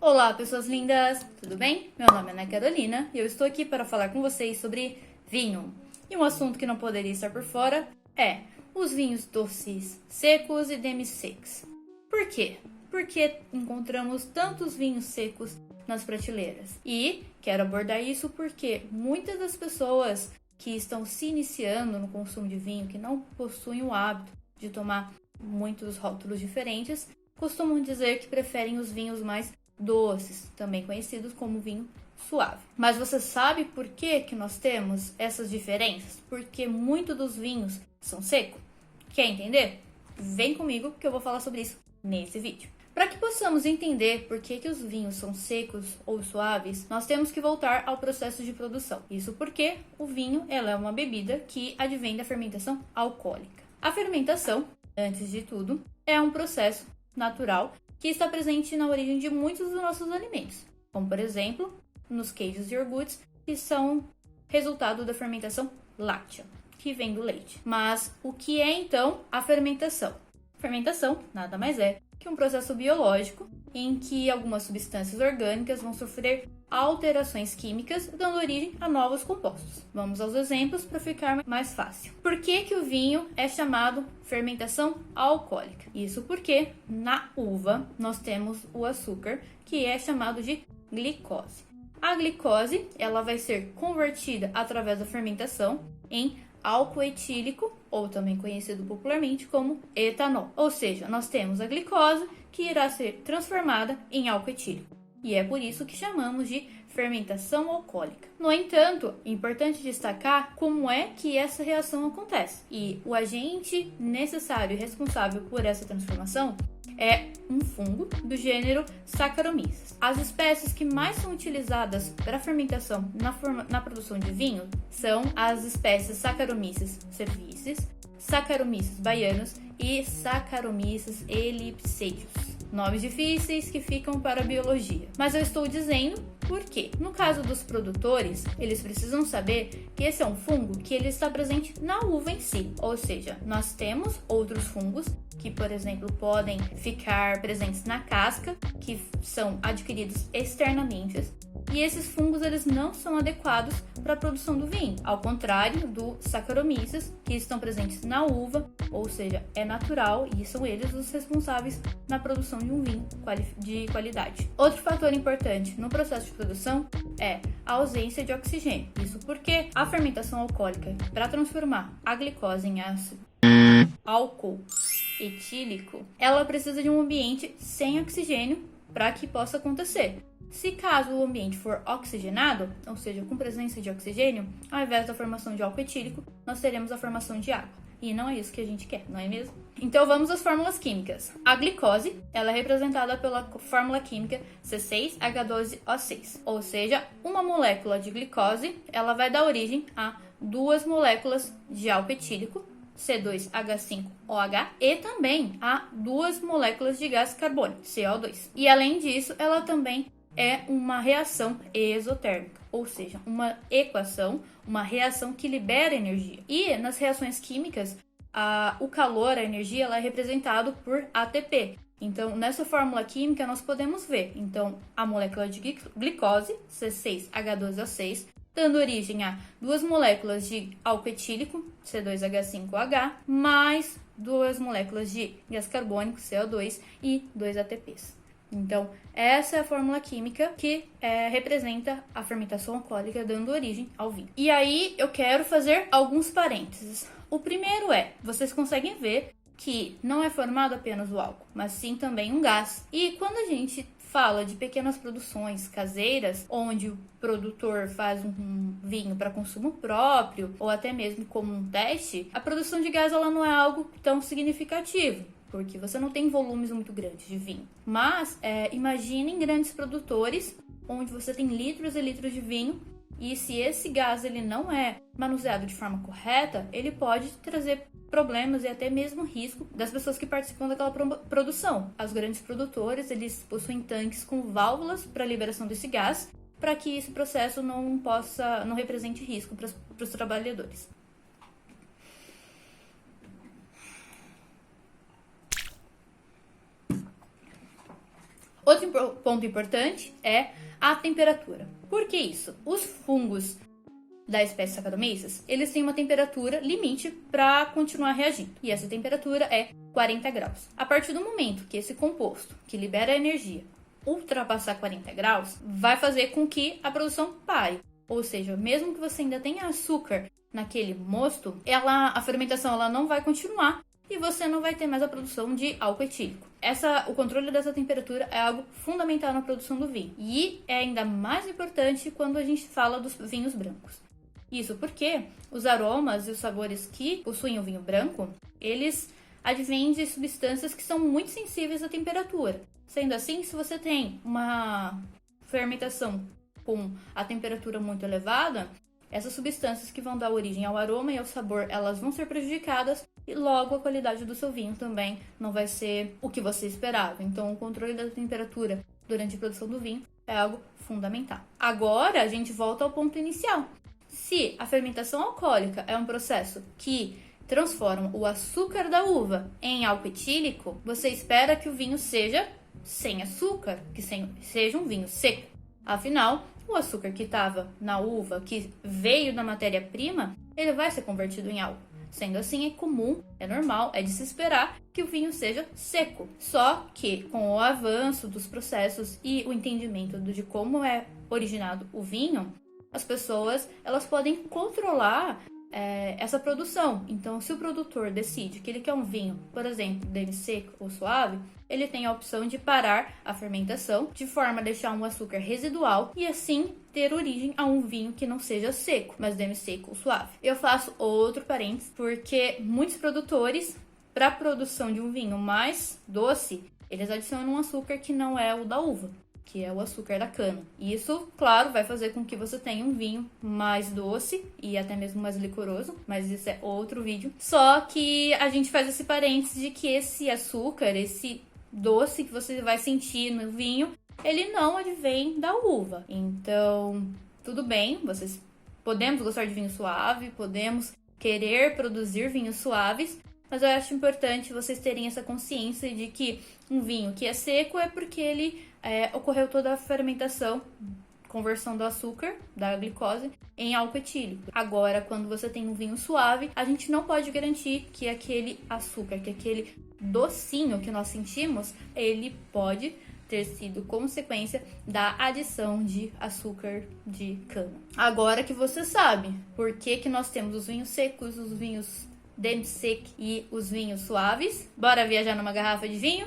Olá, pessoas lindas! Tudo bem? Meu nome é Ana Carolina e eu estou aqui para falar com vocês sobre vinho. E um assunto que não poderia estar por fora é os vinhos doces, secos e demi-secos. Por quê? Porque encontramos tantos vinhos secos nas prateleiras. E quero abordar isso porque muitas das pessoas que estão se iniciando no consumo de vinho, que não possuem o hábito de tomar muitos rótulos diferentes, costumam dizer que preferem os vinhos mais doces, também conhecidos como vinho suave. Mas você sabe por que nós temos essas diferenças? Porque muitos dos vinhos são secos. Quer entender? Vem comigo que eu vou falar sobre isso nesse vídeo. Para que possamos entender por que os vinhos são secos ou suaves, nós temos que voltar ao processo de produção. Isso porque o vinho ela é uma bebida que advém da fermentação alcoólica. A fermentação, antes de tudo, é um processo natural que está presente na origem de muitos dos nossos alimentos, como por exemplo, nos queijos e iogurtes, que são resultado da fermentação láctea, que vem do leite. Mas o que é então a fermentação? Fermentação nada mais é que um processo biológico em que algumas substâncias orgânicas vão sofrer alterações químicas, dando origem a novos compostos. Vamos aos exemplos para ficar mais fácil. Por que o vinho é chamado fermentação alcoólica? Isso porque na uva nós temos o açúcar, que é chamado de glicose. A glicose ela vai ser convertida através da fermentação em álcool etílico, ou também conhecido popularmente como etanol. Ou seja, nós temos a glicose que irá ser transformada em álcool etílico. E é por isso que chamamos de fermentação alcoólica. No entanto, é importante destacar como é que essa reação acontece. E o agente necessário e responsável por essa transformação é um fungo do gênero Saccharomyces. As espécies que mais são utilizadas para fermentação na produção de vinho são as espécies Saccharomyces cerevisiae, Saccharomyces baianus e Saccharomyces elipseius. Nomes difíceis que ficam para a biologia. Mas eu estou dizendo por quê. No caso dos produtores, eles precisam saber que esse é um fungo que ele está presente na uva em si. Ou seja, nós temos outros fungos que, por exemplo, podem ficar presentes na casca, que são adquiridos externamente. E esses fungos eles não são adequados para a produção do vinho, ao contrário do Saccharomyces, que estão presentes na uva, ou seja, é natural e são eles os responsáveis na produção de um vinho de qualidade. Outro fator importante no processo de produção é a ausência de oxigênio. Isso porque a fermentação alcoólica, para transformar a glicose em ácido álcool etílico, ela precisa de um ambiente sem oxigênio para que possa acontecer. Se caso o ambiente for oxigenado, ou seja, com presença de oxigênio, ao invés da formação de álcool etílico, nós teremos a formação de água. E não é isso que a gente quer, não é mesmo? Então vamos às fórmulas químicas. A glicose, ela é representada pela fórmula química C6H12O6. Ou seja, uma molécula de glicose, ela vai dar origem a duas moléculas de álcool etílico, C2H5OH, e também a duas moléculas de gás carbônico, CO2. E além disso, ela também é uma reação exotérmica, ou seja, uma equação, uma reação que libera energia. E nas reações químicas, o calor, a energia, ela é representado por ATP. Então, nessa fórmula química, nós podemos ver então a molécula de glicose, C6H12O6, dando origem a duas moléculas de álcool etílico, C2H5OH, mais duas moléculas de gás carbônico, CO2, e 2 ATPs. Então, essa é a fórmula química que representa a fermentação alcoólica, dando origem ao vinho. E aí, eu quero fazer alguns parênteses. O primeiro vocês conseguem ver que não é formado apenas o álcool, mas sim também um gás. E quando a gente fala de pequenas produções caseiras, onde o produtor faz um vinho para consumo próprio, ou até mesmo como um teste, a produção de gás ela não é algo tão significativo, porque você não tem volumes muito grandes de vinho. Mas imaginem grandes produtores, onde você tem litros e litros de vinho, e se esse gás ele não é manuseado de forma correta, ele pode trazer problemas e até mesmo risco das pessoas que participam daquela produção. Os grandes produtores, eles possuem tanques com válvulas para a liberação desse gás, para que esse processo não represente risco para os trabalhadores. Outro ponto importante é a temperatura. Por que isso? Os fungos da espécie Saccharomyces, eles têm uma temperatura limite para continuar reagindo. E essa temperatura é 40 graus. A partir do momento que esse composto, que libera energia, ultrapassar 40 graus, vai fazer com que a produção pare. Ou seja, mesmo que você ainda tenha açúcar naquele mosto, a fermentação ela não vai continuar e você não vai ter mais a produção de álcool etílico. O controle dessa temperatura é algo fundamental na produção do vinho. E é ainda mais importante quando a gente fala dos vinhos brancos. Isso porque os aromas e os sabores que possuem o vinho branco, eles advêm de substâncias que são muito sensíveis à temperatura. Sendo assim, se você tem uma fermentação com a temperatura muito elevada, essas substâncias que vão dar origem ao aroma e ao sabor, elas vão ser prejudicadas e logo a qualidade do seu vinho também não vai ser o que você esperava. Então, o controle da temperatura durante a produção do vinho é algo fundamental. Agora, a gente volta ao ponto inicial. Se a fermentação alcoólica é um processo que transforma o açúcar da uva em álcool etílico, você espera que o vinho seja sem açúcar, que seja um vinho seco. Afinal, o açúcar que estava na uva, que veio da matéria-prima, ele vai ser convertido em álcool. Sendo assim, é comum, é normal, é de se esperar que o vinho seja seco. Só que com o avanço dos processos e o entendimento de como é originado o vinho, as pessoas elas podem controlar essa produção. Então, se o produtor decide que ele quer um vinho, por exemplo, demi-seco ou suave, ele tem a opção de parar a fermentação de forma a deixar um açúcar residual e assim ter origem a um vinho que não seja seco, mas demi-seco ou suave. Eu faço outro parênteses porque muitos produtores, para a produção de um vinho mais doce, eles adicionam um açúcar que não é o da uva, que é o açúcar da cana. E isso, claro, vai fazer com que você tenha um vinho mais doce e até mesmo mais licoroso, mas isso é outro vídeo. Só que a gente faz esse parênteses de que esse açúcar, esse doce que você vai sentir no vinho, ele não advém da uva. Então, tudo bem, podemos gostar de vinho suave, podemos querer produzir vinhos suaves, mas eu acho importante vocês terem essa consciência de que um vinho que é seco é porque ele ocorreu toda a fermentação, conversão do açúcar, da glicose, em álcool etílico. Agora, quando você tem um vinho suave, a gente não pode garantir que aquele açúcar, que aquele docinho que nós sentimos, ele pode ter sido consequência da adição de açúcar de cana. Agora que você sabe por que nós temos os vinhos secos, os vinhos demi-sec e os vinhos suaves, bora viajar numa garrafa de vinho?